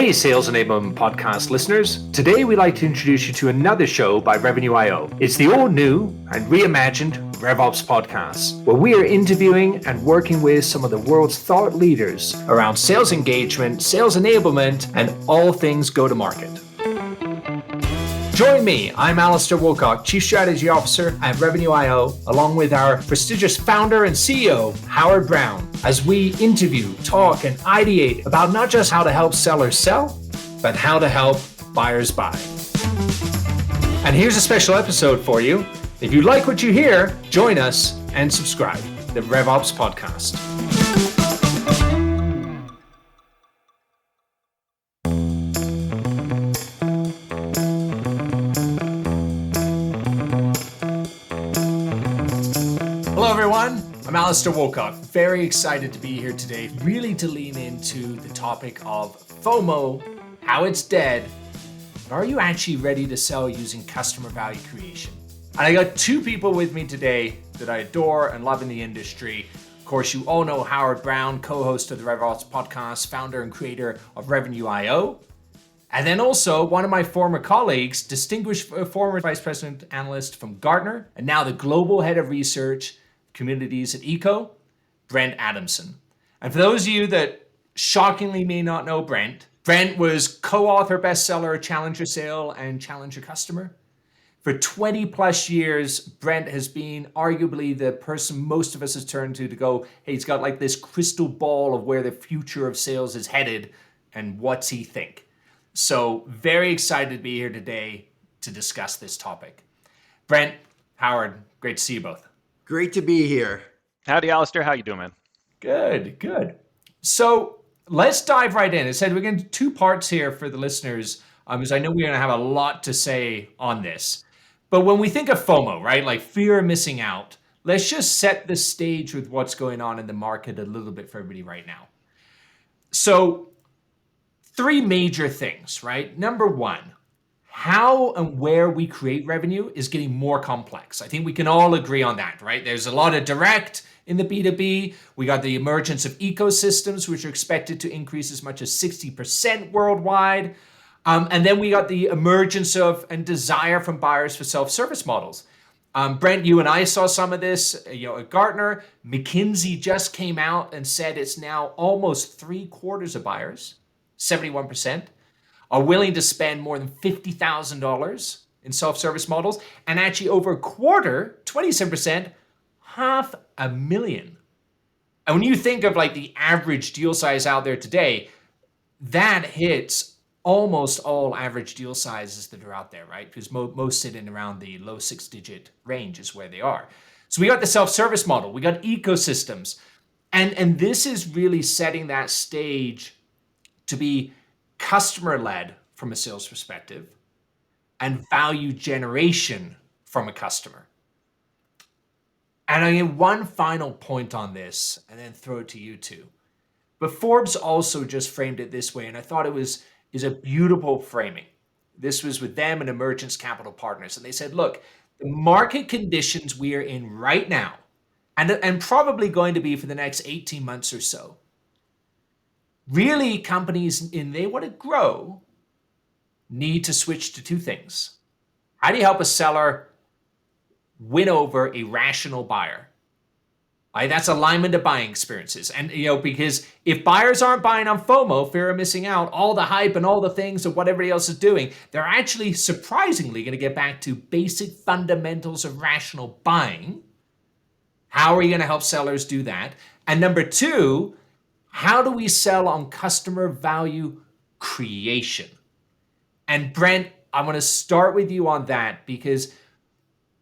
Hey, Sales Enablement Podcast listeners. Today we'd like to introduce you to another show by Revenue.io. It's the all-new and reimagined RevOps podcast, where we are interviewing and working with some of the world's thought leaders around sales engagement, sales enablement, and all things go-to-market. Join me, I'm Alastair Woolcock, Chief Strategy Officer at Revenue.io, along with our prestigious founder and CEO, Howard Brown, as we interview, talk, and ideate about not just how to help sellers sell, but how to help buyers buy. And here's a special episode for you. If you like what you hear, join us and subscribe, the RevOps Podcast. Hello, everyone. I'm Alastair Woolcock. Very excited to be here today, really to lean into the topic of FOMO, how it's dead, but are you actually ready to sell using customer value creation? And I got two people with me today that I adore and love in the industry. Of course, you all know Howard Brown, co-host of the RevOps podcast, founder and creator of Revenue.io. And then also one of my former colleagues, distinguished former vice president analyst from Gartner, and now the global head of research communities at Eco, Brent Adamson. And for those of you that shockingly may not know Brent was co-author, bestseller, Challenger Sale, and Challenger Customer. For 20 plus years, Brent has been arguably the person most of us has turned to go, hey, he's got like this crystal ball of where the future of sales is headed and what's he think. So very excited to be here today to discuss this topic. Brent, Howard, great to see you both. Great to be here. Howdy, Alastair. How you doing, man? Good. So let's dive right in. As I said, we're going to do two parts here for the listeners, because I know we're going to have a lot to say on this. But when we think of FOMO, right, like fear of missing out, let's just set the stage with what's going on in the market a little bit for everybody right now. So three major things, right? Number one, how and where we create revenue is getting more complex. I think we can all agree on that, right? There's a lot of direct in the B2B. We got the emergence of ecosystems, which are expected to increase as much as 60% worldwide. And then we got the emergence of and desire from buyers for self-service models. Brent, you and I saw some of this, at Gartner. McKinsey just came out and said it's now almost 3/4 of buyers, 71%. Are willing to spend more than $50,000 in self-service models, and actually over a quarter, 27%, $500,000. And when you think of like the average deal size out there today, that hits almost all average deal sizes that are out there, right? Because most sit in around the low 6-digit range is where they are. So we got the self-service model, we got ecosystems, and this is really setting that stage to be customer-led from a sales perspective and value generation from a customer. And I get one final point on this and then throw it to you two. But Forbes also just framed it this way, and I thought is a beautiful framing. This was with them and Emergence Capital Partners. And they said, look, the market conditions we are in right now, and probably going to be for the next 18 months or so, really, companies, and they want to grow, need to switch to two things. How do you help a seller win over a rational buyer? That's alignment of buying experiences. And, because if buyers aren't buying on FOMO, fear of missing out, all the hype and all the things of what everybody else is doing, they're actually surprisingly going to get back to basic fundamentals of rational buying. How are you going to help sellers do that? And number two, how do we sell on customer value creation? And Brent, I want to start with you on that because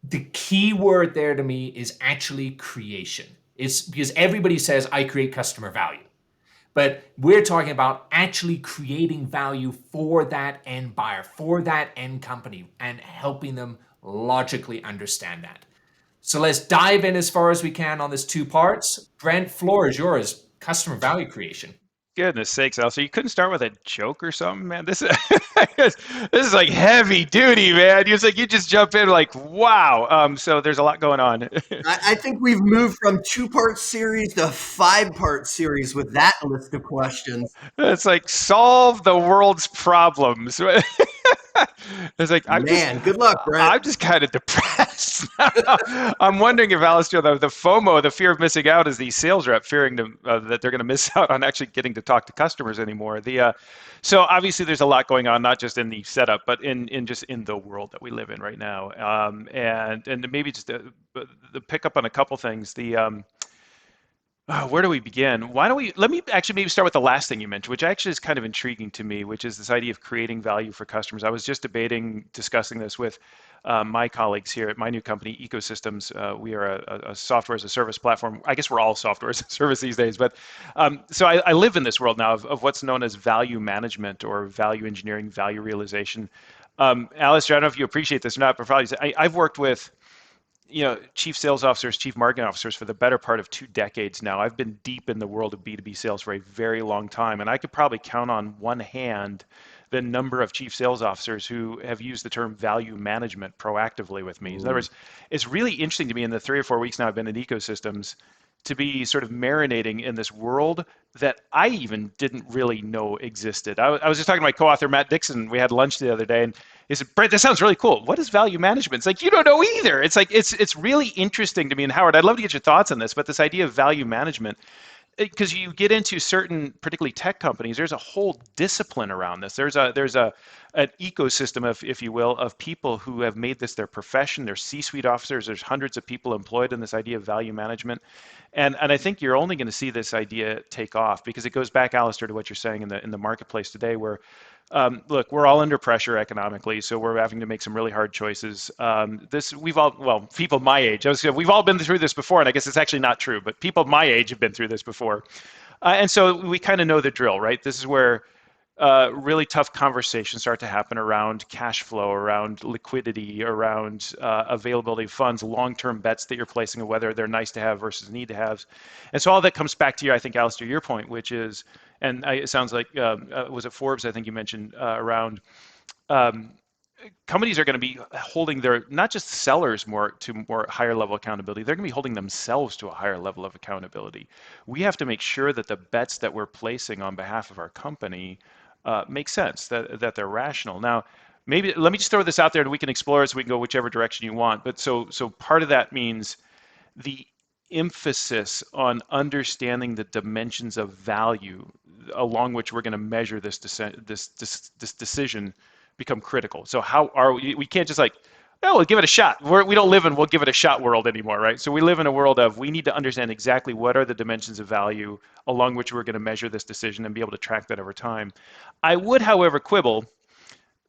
the key word there to me is actually creation. It's because everybody says, I create customer value. But we're talking about actually creating value for that end buyer, for that end company, and helping them logically understand that. So let's dive in as far as we can on this two parts. Brent, floor is yours. Customer value creation. Goodness sakes, Alistair, you couldn't start with a joke or something, man. This is this is like heavy duty, man. It's like you just jump in like, wow. So there's a lot going on. I think we've moved from 2-part series to 5-part series with that list of questions. It's like solve the world's problems. It's like Man, good luck, Brent. I'm just kind of depressed. I'm wondering if Alistair, the FOMO, the fear of missing out, is the sales rep fearing that they're going to miss out on actually getting to talk to customers anymore. So obviously there's a lot going on, not just in the setup, but in just in the world that we live in right now. And maybe just the pick up on a couple things. Where do we begin? Let me actually maybe start with the last thing you mentioned, which actually is kind of intriguing to me, which is this idea of creating value for customers. I was just discussing this with my colleagues here at my new company, Ecosystems. We are a software as a service platform. I guess we're all software as a service these days, but so I live in this world now of what's known as value management or value engineering, value realization. Alistair, I don't know if you appreciate this or not, but probably I've worked with chief sales officers, chief marketing officers for the better part of 2 decades now. I've been deep in the world of B2B sales for a very long time, and I could probably count on one hand the number of chief sales officers who have used the term value management proactively with me. In other words, it's really interesting to me in the 3 or 4 weeks now I've been in ecosystems to be sort of marinating in this world that I even didn't really know existed. I was just talking to my co-author, Matt Dixon. We had lunch the other day, and he said, Brent, this sounds really cool. What is value management? It's like, you don't know either. It's like, it's really interesting to me. And Howard, I'd love to get your thoughts on this, but this idea of value management, because you get into certain, particularly tech companies, there's a whole discipline around this. There's an ecosystem, if you will, of people who have made this their profession. They're C-suite officers. There's hundreds of people employed in this idea of value management, and I think you're only going to see this idea take off because it goes back, Alastair, to what you're saying in the marketplace today, where look, we're all under pressure economically, so we're having to make some really hard choices. People my age, we've all been through this before, and I guess it's actually not true, but people my age have been through this before. And so we kind of know the drill, right? This is where really tough conversations start to happen around cash flow, around liquidity, around availability of funds, long-term bets that you're placing, and whether they're nice to have versus need to have. And so all that comes back to you, I think, Alistair, your point, which is, and it sounds like, was it Forbes, I think you mentioned, around companies are going to be holding their, not just sellers to more higher level accountability, they're going to be holding themselves to a higher level of accountability. We have to make sure that the bets that we're placing on behalf of our company make sense, that they're rational. Now, maybe let me just throw this out there and we can explore it so we can go whichever direction you want. But so part of that means the emphasis on understanding the dimensions of value along which we're going to measure this decision become critical. So how are we can't just like, oh, we'll give it a shot. We don't live in we'll give it a shot world anymore, right? So we live in a world of we need to understand exactly what are the dimensions of value along which we're going to measure this decision and be able to track that over time. I would, however, quibble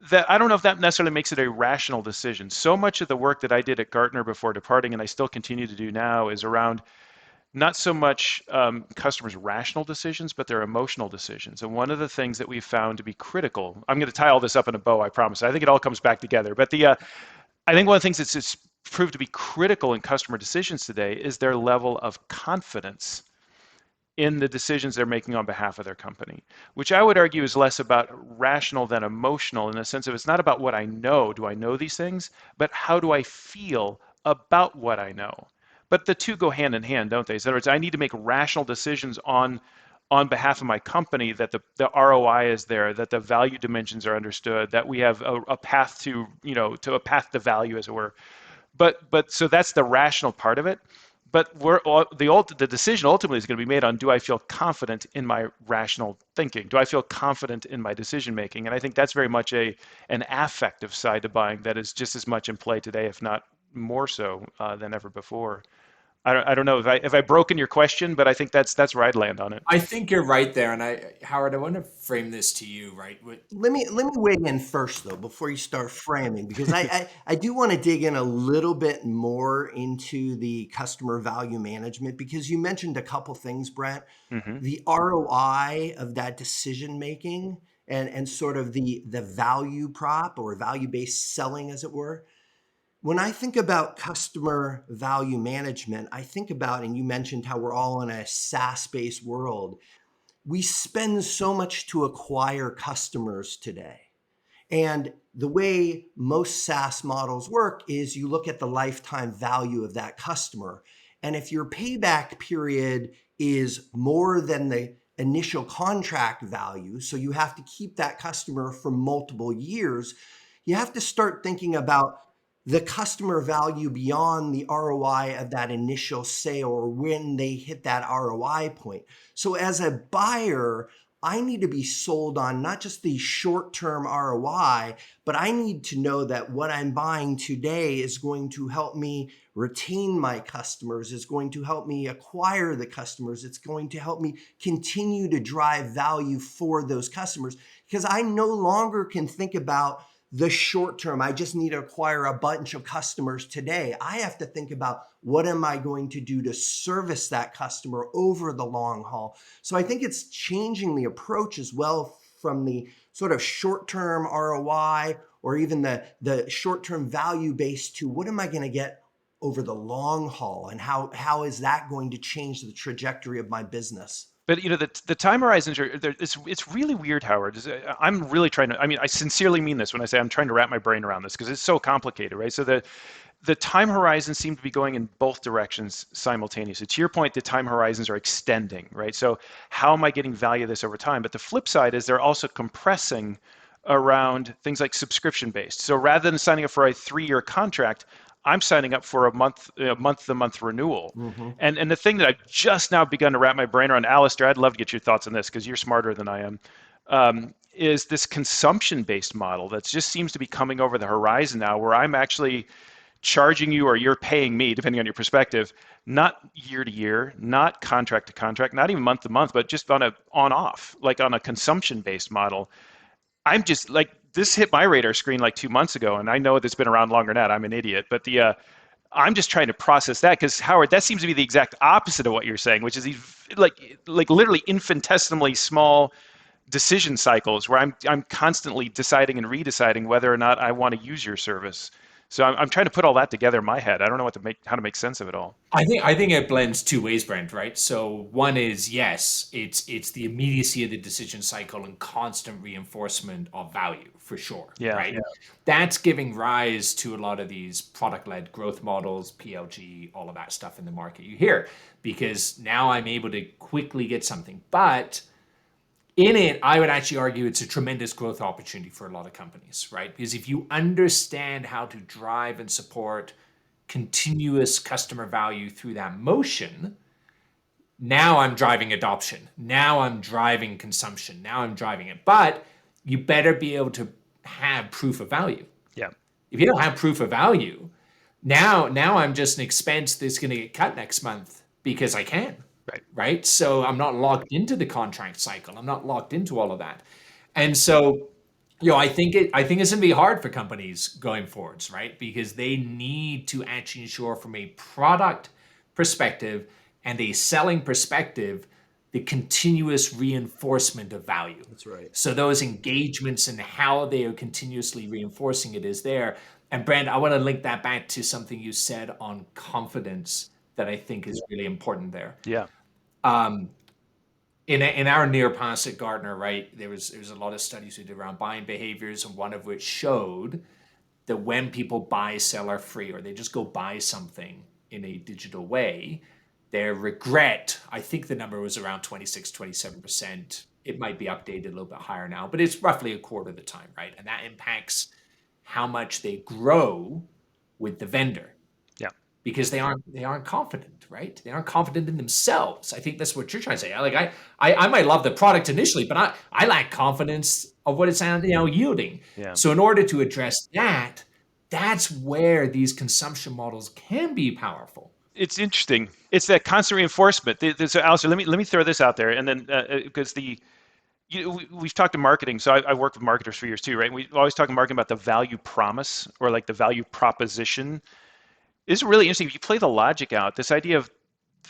that I don't know if that necessarily makes it a rational decision. So much of the work that I did at Gartner before departing, and I still continue to do now, is around not so much customers' rational decisions, but their emotional decisions. And one of the things that we've found to be critical, I'm going to tie all this up in a bow, I promise. I think it all comes back together. But I think one of the things that's proved to be critical in customer decisions today is their level of confidence in the decisions they're making on behalf of their company, which I would argue is less about rational than emotional in the sense of it's not about what I know, do I know these things, but how do I feel about what I know? But the two go hand in hand, don't they? So in other words, I need to make rational decisions on behalf of my company that the ROI is there, that the value dimensions are understood, that we have a path to a path to value, as it were. But so that's the rational part of it. But the decision ultimately is going to be made on, do I feel confident in my rational thinking? Do I feel confident in my decision making? And I think that's very much an affective side to buying that is just as much in play today, if not more so than ever before. I don't know if I broken your question, but I think that's where I'd land on it. I think you're right there, and Howard, I want to frame this to you, right? Let me weigh in first though before you start framing, because I do want to dig in a little bit more into the customer value management, because you mentioned a couple things, Brent. Mm-hmm. The ROI of that decision making and sort of the value prop or value-based selling, as it were. When I think about customer value management, I think about, and you mentioned how we're all in a SaaS-based world. we spend so much to acquire customers today. And the way most SaaS models work is you look at the lifetime value of that customer. And if your payback period is more than the initial contract value, so you have to keep that customer for multiple years, you have to start thinking about the customer value beyond the ROI of that initial sale or when they hit that ROI point. So as a buyer, I need to be sold on not just the short-term ROI, but I need to know that what I'm buying today is going to help me retain my customers, is going to help me acquire the customers, it's going to help me continue to drive value for those customers, because I no longer can think about the short term. I just need to acquire a bunch of customers today. I have to think about what am I going to do to service that customer over the long haul. So I think it's changing the approach as well from the sort of short-term ROI or even the short-term value based to what am I going to get over the long haul, and how is that going to change the trajectory of my business? But the time horizons are it's really weird, Howard. I'm really trying to. I mean, I sincerely mean this when I say I'm trying to wrap my brain around this because it's so complicated, right? So the time horizons seem to be going in both directions simultaneously. To your point, the time horizons are extending, right? So how am I getting value of this over time? But the flip side is they're also compressing around things like subscription based. So rather than signing up for a 3-year contract, I'm signing up for a month-to-month renewal. Mm-hmm. And the thing that I've just now begun to wrap my brain around, Alastair, I'd love to get your thoughts on this because you're smarter than I am, is this consumption-based model that just seems to be coming over the horizon now, where I'm actually charging you or you're paying me, depending on your perspective, not year to year, not contract to contract, not even month to month, but just on off, like on a consumption-based model. I'm just like, this hit my radar screen like 2 months ago, and I know that's been around longer than that. I'm an idiot, but I'm just trying to process that because Howard, that seems to be the exact opposite of what you're saying, which is these like literally infinitesimally small decision cycles where I'm constantly deciding and redeciding whether or not I want to use your service. So I'm trying to put all that together in my head. I don't know how to make sense of it all. I think it blends two ways, Brent, right? So one is, yes, it's the immediacy of the decision cycle and constant reinforcement of value for sure. Yeah, Right. yeah. That's giving rise to a lot of these product-led growth models, PLG, all of that stuff in the market you hear, because now I'm able to quickly get something. But in it, I would actually argue it's a tremendous growth opportunity for a lot of companies, right? Because if you understand how to drive and support continuous customer value through that motion, now I'm driving adoption. Now I'm driving consumption. Now I'm driving it. But you better be able to have proof of value. Yeah. If you don't have proof of value, now I'm just an expense that's going to get cut next month because I can. Right. Right? So I'm not locked into the contract cycle. I'm not locked into all of that. And so, I think it's going to be hard for companies going forwards, right? Because they need to actually ensure from a product perspective and a selling perspective, the continuous reinforcement of value. That's right. So those engagements and how they are continuously reinforcing it is there. And Brent, I want to link that back to something you said on confidence that I think is really important there. Yeah. In our near past at Gartner, right, there was a lot of studies we did around buying behaviors, and one of which showed that when people buy, sell, or free, or they just go buy something in a digital way, their regret, I think the number was around 26, 27%. It might be updated a little bit higher now, but it's roughly a quarter of the time, right? And that impacts how much they grow with the vendor. Yeah. Because they aren't confident, right? They aren't confident in themselves. I think that's what you're trying to say. Like I might love the product initially, but I lack confidence of what it's yielding. Yeah. So in order to address that, that's where these consumption models can be powerful. It's interesting. It's that constant reinforcement. So, Alastair, let me throw this out there, and then because we've talked to marketing, so I worked with marketers for years too, right? We always talk in marketing about the value promise or like the value proposition. It's really interesting. If you play the logic out, this idea of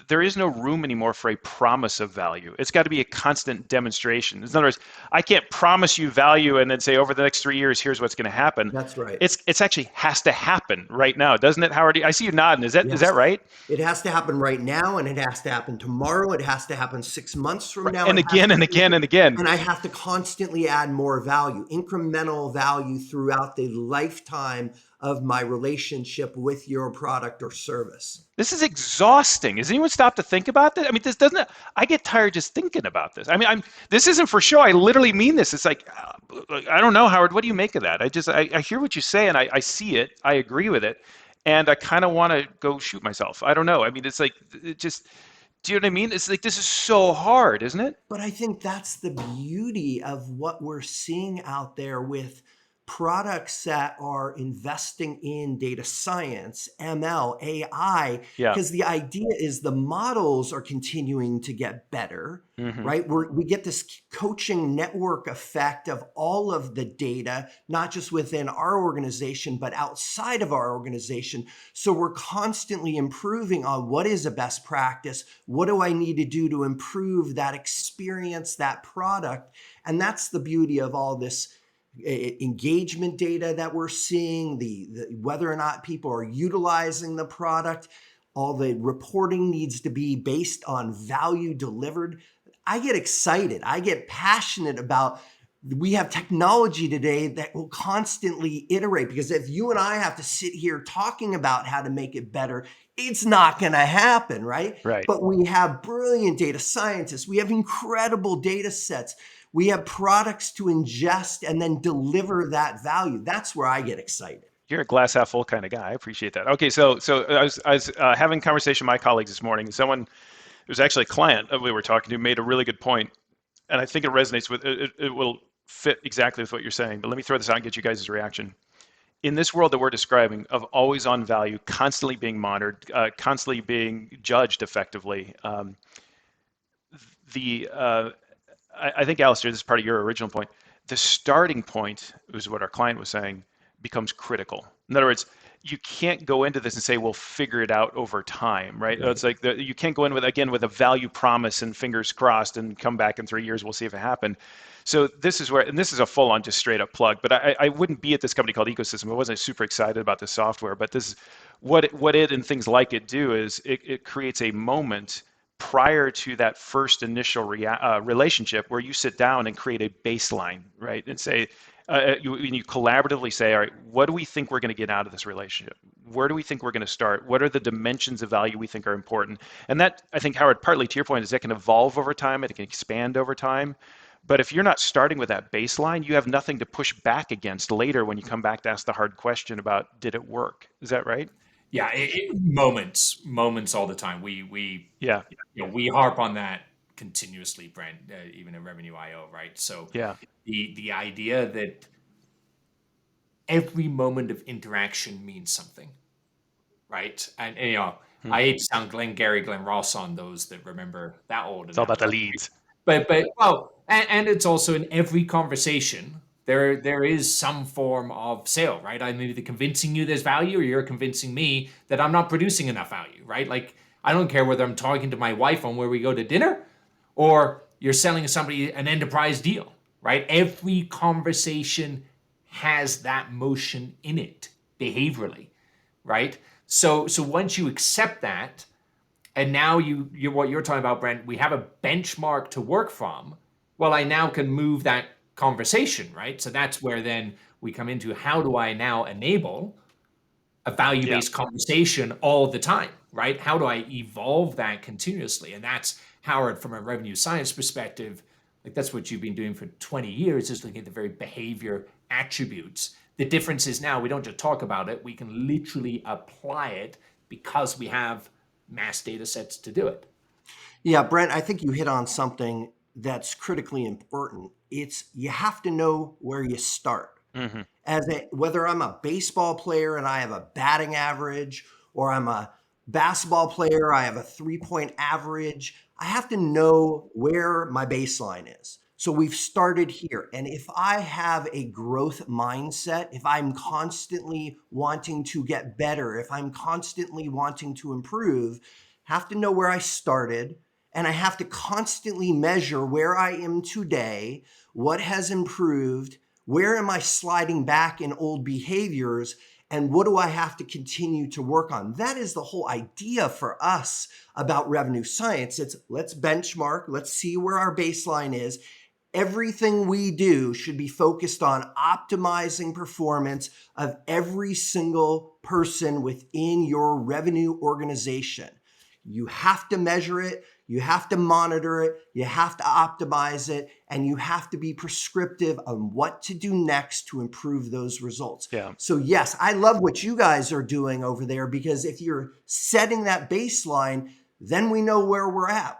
there is no room anymore for a promise of value. It's got to be a constant demonstration. In other words, I can't promise you value and then say over the next 3 years, here's what's going to happen. That's right. It's actually has to happen right now, doesn't it, Howard? I see you nodding. Is Yes. that right? It has to happen right now, and it has to happen tomorrow. It has to happen 6 months from now. And again and again and again. And I have to constantly add more value, incremental value throughout the lifetime of my relationship with your product or service. This is exhausting. Has anyone stopped to think about this? I mean, this doesn't. I get tired just thinking about this. I mean, this isn't for show. I literally mean this. It's like, I don't know, Howard. What do you make of that? I hear what you say, and I see it. I agree with it, and I kind of want to go shoot myself. I don't know. I mean, it's like, it just. Do you know what I mean? It's like, this is so hard, isn't it? But I think that's the beauty of what we're seeing out there with products that are investing in data science, ML, AI, Yeah. because the idea is the models are continuing to get better, right? We get this coaching network effect of all of the data, not just within our organization, but outside of our organization. So we're constantly improving on what is a best practice. What do I need to do to improve that experience, that product? And that's the beauty of all this engagement data that we're seeing, the whether or not people are utilizing the product. All the reporting needs to be based on value delivered. I get excited. I get passionate about, we have technology today that will constantly iterate, because if you and I have to sit here talking about how to make it better, it's not going to happen, right? Right. But we have brilliant data scientists. We have incredible data sets. We have products to ingest and then deliver that value. That's where I get excited. You're a glass half full kind of guy. I appreciate that. Okay, so I was having a conversation with my colleagues this morning. Someone, it was actually a client that we were talking to, made a really good point, and I think it resonates with it. It will fit exactly with what you're saying. But let me throw this out and get you guys' reaction. In this world that we're describing of always on value, constantly being monitored, constantly being judged effectively, I think, Alastair, this is part of your original point. The starting point, is what our client was saying, becomes critical. In other words, you can't go into this and say, we'll figure it out over time, right? It's like you can't go in with a value promise and fingers crossed and come back in 3 years, we'll see if it happened. So this is where, and this is a full-on just straight up plug, but I wouldn't be at this company called Ecosystem. I wasn't super excited about this software, but this is what it and things like it do is it creates a moment prior to that first initial relationship where you sit down and create a baseline, right? And say, you collaboratively say, all right, what do we think we're going to get out of this relationship? Where do we think we're going to start? What are the dimensions of value we think are important? And that, I think, Howard, partly to your point, is that can evolve over time, it can expand over time. But if you're not starting with that baseline, you have nothing to push back against later when you come back to ask the hard question about, did it work? Is that right? Yeah, moments all the time. We Yeah. we harp on that continuously, Brent, even in Revenue IO, right? So Yeah. the idea that every moment of interaction means something, right? And I hate to sound Glenn Ross on those that remember that old. It's all about the leads. But well, and it's also in every conversation. There is some form of sale, right? I'm either convincing you there's value or you're convincing me that I'm not producing enough value, right? Like, I don't care whether I'm talking to my wife on where we go to dinner or you're selling somebody an enterprise deal, right? Every conversation has that motion in it behaviorally, right? So once you accept that, and now you're what you're talking about, Brent, we have a benchmark to work from. Well, I now can move that conversation, right? So that's where then we come into, how do I now enable a value-based conversation all the time, right? How do I evolve that continuously? And that's, Howard, from a revenue science perspective, like that's what you've been doing for 20 years, is looking at the very behavior attributes. The difference is now we don't just talk about it, we can literally apply it because we have mass data sets to do it. Yeah, Brent, I think you hit on something that's critically important. It's, you have to know where you start. Mm-hmm. Whether I'm a baseball player and I have a batting average, or I'm a basketball player, I have a 3-point average, I have to know where my baseline is. So we've started here. And if I have a growth mindset, if I'm constantly wanting to get better, if I'm constantly wanting to improve, have to know where I started, and I have to constantly measure where I am today, what has improved, where am I sliding back in old behaviors, and what do I have to continue to work on? That is the whole idea for us about revenue science. It's let's benchmark, let's see where our baseline is. Everything we do should be focused on optimizing performance of every single person within your revenue organization. You have to measure it, you have to monitor it, you have to optimize it, and you have to be prescriptive on what to do next to improve those results. Yeah. So yes, I love what you guys are doing over there, because if you're setting that baseline, then we know where we're at.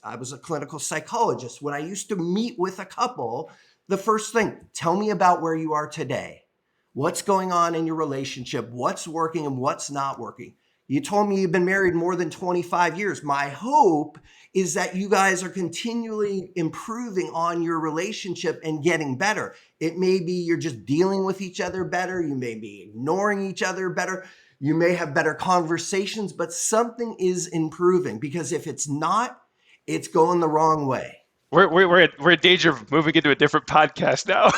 I was a clinical psychologist. When I used to meet with a couple, the first thing, tell me about where you are today. What's going on in your relationship? What's working and what's not working? You told me you've been married more than 25 years. My hope is that you guys are continually improving on your relationship and getting better. It may be you're just dealing with each other better. You may be ignoring each other better. You may have better conversations, but something is improving, because if it's not, it's going the wrong way. We're in danger of moving into a different podcast now.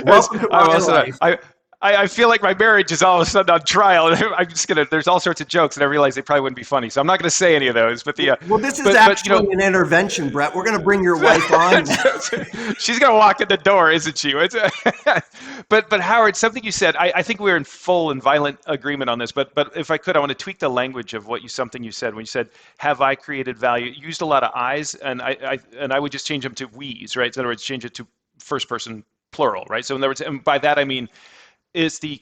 Welcome to my life. I feel like my marriage is all of a sudden on trial, and I'm just gonna. There's all sorts of jokes, and I realize they probably wouldn't be funny, so I'm not gonna say any of those. But well, this is actually an intervention, Brett. We're gonna bring your wife on. She's gonna walk in the door, isn't she? But Howard, something you said, I think we're in full and violent agreement on this. But if I could, I want to tweak the language of something you said when you said, "Have I created value?" You used a lot of I's, and I would just change them to we's, right? So in other words, change it to first person plural, right? So in other words, and by that I mean, is the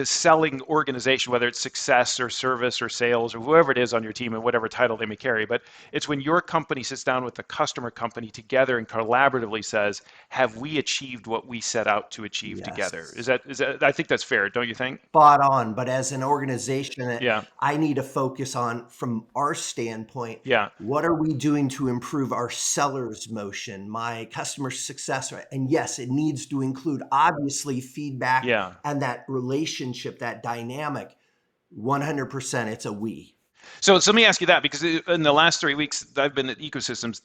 selling organization, whether it's success or service or sales or whoever it is on your team and whatever title they may carry, but it's when your company sits down with the customer company together and collaboratively says, have we achieved what we set out to achieve together? Is that, I think that's fair, don't you think? Spot on. But as an organization, Yeah. I need to focus on, from our standpoint, Yeah. what are we doing to improve our sellers' motion, my customer success? And yes, it needs to include obviously feedback Yeah. and that relationship, that dynamic. 100%, it's a we. So let me ask you that, because in the last 3 weeks I've been at ecosystems,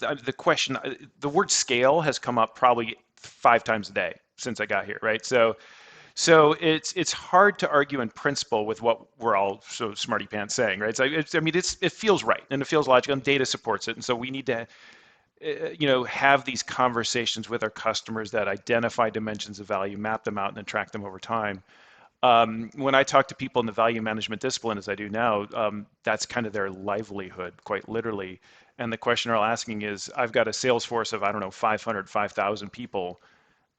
the word scale has come up probably 5 times a day since I got here, right? So it's hard to argue in principle with what we're all so smarty pants saying, right? So it feels right, and it feels logical, and data supports it, and so we need to have these conversations with our customers that identify dimensions of value, map them out, and then track them over time. When I talk to people in the value management discipline, as I do now, that's kind of their livelihood, quite literally. And the question they're all asking is, I've got a sales force of, 500, 5,000 people.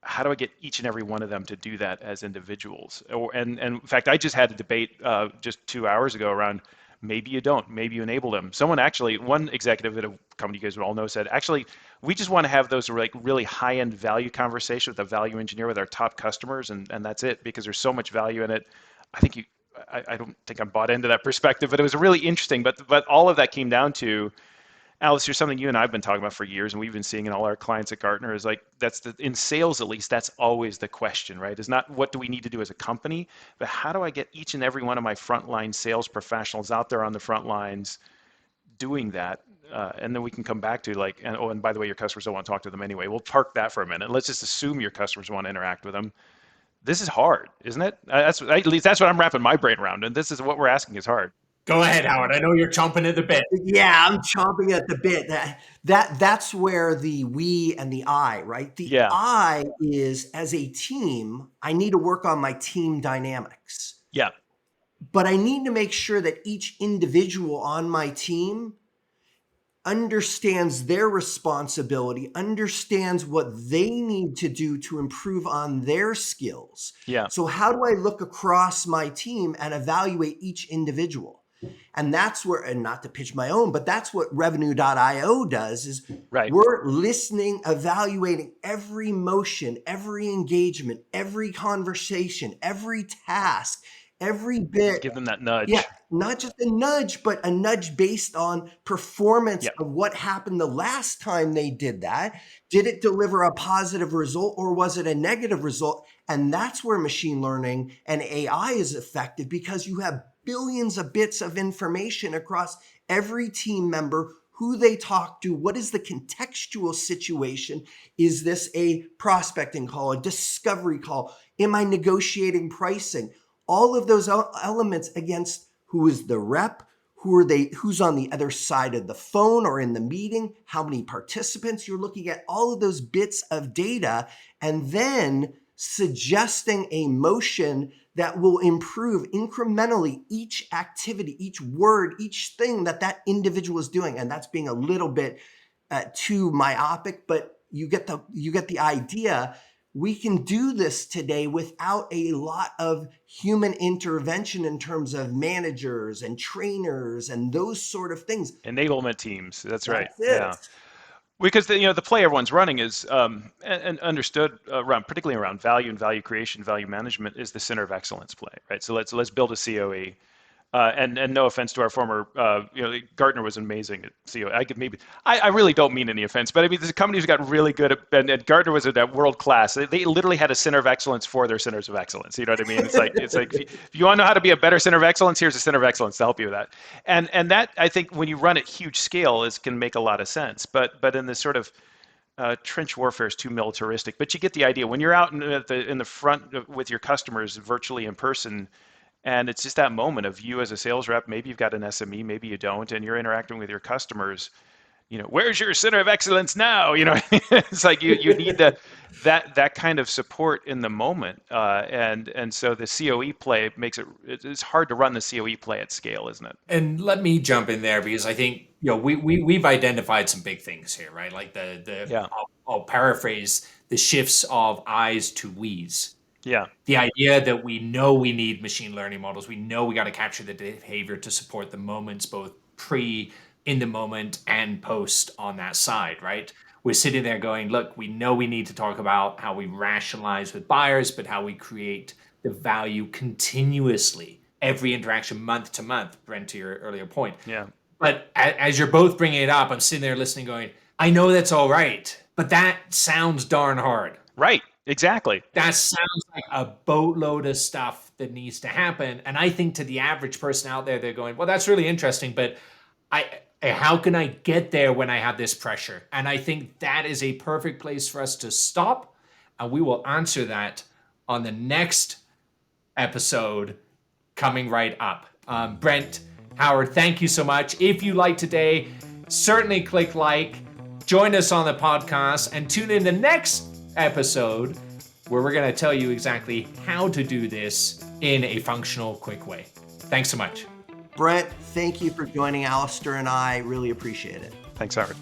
How do I get each and every one of them to do that as individuals? And in fact, I just had a debate just 2 hours ago around, maybe you don't, maybe you enable them. One executive at a company you guys would all know said, actually, we just want to have those really high-end value conversation with a value engineer with our top customers, and that's it, because there's so much value in it. I don't think I'm bought into that perspective, but it was really interesting. But all of that came down to, Alastair, something you and I have been talking about for years, and we've been seeing in all our clients at Gartner, is like, in sales at least, that's always the question, right? It's not what do we need to do as a company, but how do I get each and every one of my frontline sales professionals out there on the front lines doing that? And then we can come back to and by the way, your customers don't want to talk to them anyway. We'll park that for a minute. Let's just assume your customers want to interact with them. This is hard, isn't it? At least that's what I'm wrapping my brain around, and this is what we're asking is hard. Go ahead, Howard. I know you're chomping at the bit. Yeah, I'm chomping at the bit. That's where the we and the I, right? The I is, as a team, I need to work on my team dynamics. Yeah. But I need to make sure that each individual on my team understands their responsibility, understands what they need to do to improve on their skills. Yeah. So how do I look across my team and evaluate each individual? And that's where, and not to pitch my own, but that's what revenue.io does, is we're listening, evaluating every motion, every engagement, every conversation, every task, every bit. Give them that nudge. Yeah, not just a nudge, but a nudge based on performance of what happened the last time they did that. Did it deliver a positive result, or was it a negative result? And that's where machine learning and AI is effective, because you have billions of bits of information across every team member, who they talk to, what is the contextual situation? Is this a prospecting call, a discovery call? Am I negotiating pricing? All of those elements against who is the rep, who's on the other side of the phone or in the meeting, how many participants you're looking at, all of those bits of data, and then suggesting a motion that will improve incrementally each activity, each word, each thing that individual is doing. And that's being a little bit too myopic, but you get the idea. We can do this today without a lot of human intervention in terms of managers and trainers and those sort of things. Enablement teams. That's right. That's it. Yeah. Because the play everyone's running is and understood around, particularly around value and value creation, value management, is the center of excellence play, right? So let's build a COE. And no offense to our former, Gartner was amazing at CEO. I really don't mean any offense, but I mean, the companies got really good at, and Gartner was at world class. They literally had a center of excellence for their centers of excellence. You know what I mean? It's like if you want to know how to be a better center of excellence, here's a center of excellence to help you with that. And that, I think, when you run at huge scale, can make a lot of sense. But in this sort of trench warfare is too militaristic. But you get the idea. When you're out in the front with your customers, virtually in person. And it's just that moment of you as a sales rep, maybe you've got an SME, maybe you don't, and you're interacting with your customers. Where's your center of excellence now? It's like you need that kind of support in the moment. And so the COE play it's hard to run the COE play at scale, isn't it? And let me jump in there because I think we've identified some big things here, right? Like I'll paraphrase the shifts of I's to we's. Yeah. The idea that we know we need machine learning models. We know we got to capture the behavior to support the moments, both in the moment and post on that side, right? We're sitting there going, look, we know we need to talk about how we rationalize with buyers, but how we create the value continuously, every interaction month to month, Brent, to your earlier point. Yeah. But as you're both bringing it up, I'm sitting there listening going, I know that's all right, but that sounds darn hard. Right. Exactly. That sounds like a boatload of stuff that needs to happen. And I think to the average person out there, they're going, well, that's really interesting, but how can I get there when I have this pressure? And I think that is a perfect place for us to stop. And we will answer that on the next episode coming right up. Brent, Howard, thank you so much. If you like today, certainly click like, join us on the podcast, and tune in the next episode where we're going to tell you exactly how to do this in a functional, quick way. Thanks so much. Brent, thank you for joining Alastair and I. Really appreciate it. Thanks, Howard.